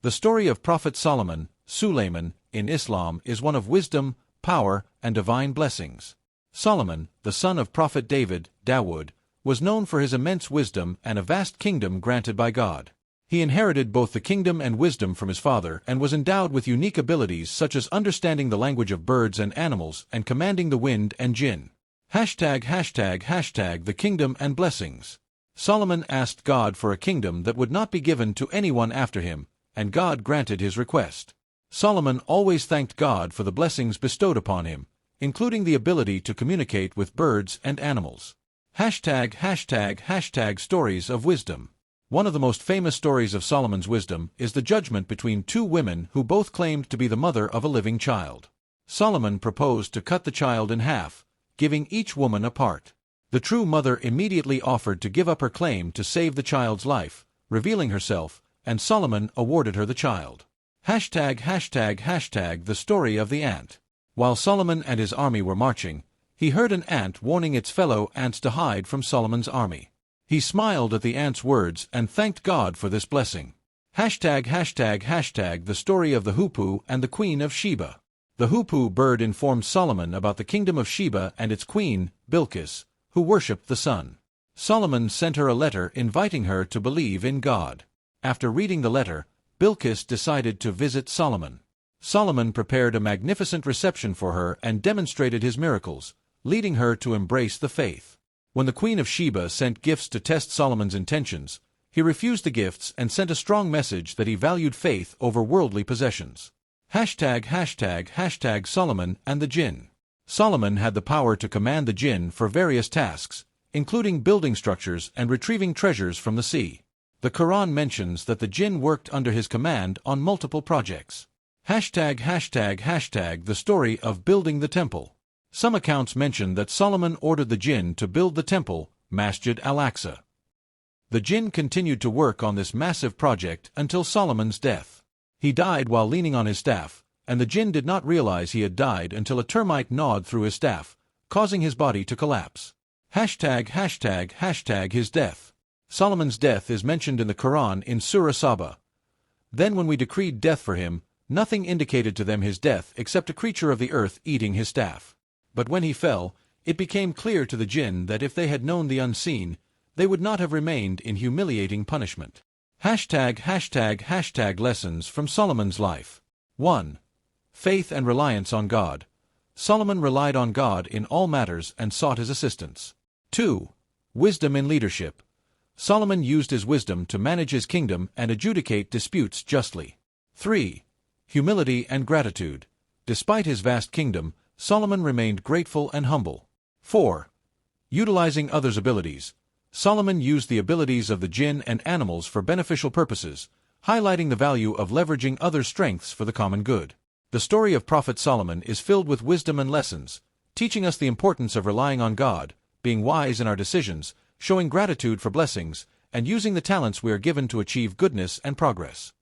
The story of Prophet Solomon, Sulayman, in Islam is one of wisdom, power, and divine blessings. Solomon, the son of Prophet David, Dawood, was known for his immense wisdom and a vast kingdom granted by God. He inherited both the kingdom and wisdom from his father and was endowed with unique abilities such as understanding the language of birds and animals and commanding the wind and jinn. The kingdom and blessings. Solomon asked God for a kingdom that would not be given to anyone after him, and God granted his request. Solomon always thanked God for the blessings bestowed upon him, including the ability to communicate with birds and animals. Stories of wisdom. One of the most famous stories of Solomon's wisdom is the judgment between two women who both claimed to be the mother of a living child. Solomon proposed to cut the child in half, giving each woman a part. The true mother immediately offered to give up her claim to save the child's life, revealing herself, and Solomon awarded her the child. The story of the ant. While Solomon and his army were marching, he heard an ant warning its fellow ants to hide from Solomon's army. He smiled at the ant's words and thanked God for this blessing. The story of the hoopoe and the Queen of Sheba. The hoopoe bird informed Solomon about the kingdom of Sheba and its queen, Bilqis, who worshipped the sun. Solomon sent her a letter inviting her to believe in God. After reading the letter, Bilqis decided to visit Solomon. Solomon prepared a magnificent reception for her and demonstrated his miracles, leading her to embrace the faith. When the Queen of Sheba sent gifts to test Solomon's intentions, he refused the gifts and sent a strong message that he valued faith over worldly possessions. Solomon and the jinn. Solomon had the power to command the jinn for various tasks, including building structures and retrieving treasures from the sea. The Quran mentions that the jinn worked under his command on multiple projects. The story of building the temple. Some accounts mention that Solomon ordered the jinn to build the temple, Masjid al-Aqsa. The jinn continued to work on this massive project until Solomon's death. He died while leaning on his staff, and the jinn did not realize he had died until a termite gnawed through his staff, causing his body to collapse. His death. Solomon's death is mentioned in the Quran in Surah Saba. Then when we decreed death for him, nothing indicated to them his death except a creature of the earth eating his staff. But when he fell, it became clear to the jinn that if they had known the unseen, they would not have remained in humiliating punishment. Lessons from Solomon's life. 1. Faith and reliance on God. Solomon relied on God in all matters and sought his assistance. 2. Wisdom in leadership. Solomon used his wisdom to manage his kingdom and adjudicate disputes justly. 3. Humility and gratitude. Despite his vast kingdom, Solomon remained grateful and humble. 4. Utilizing others' abilities. Solomon used the abilities of the jinn and animals for beneficial purposes, highlighting the value of leveraging others' strengths for the common good. The story of Prophet Solomon is filled with wisdom and lessons, teaching us the importance of relying on God, being wise in our decisions, showing gratitude for blessings, and using the talents we are given to achieve goodness and progress.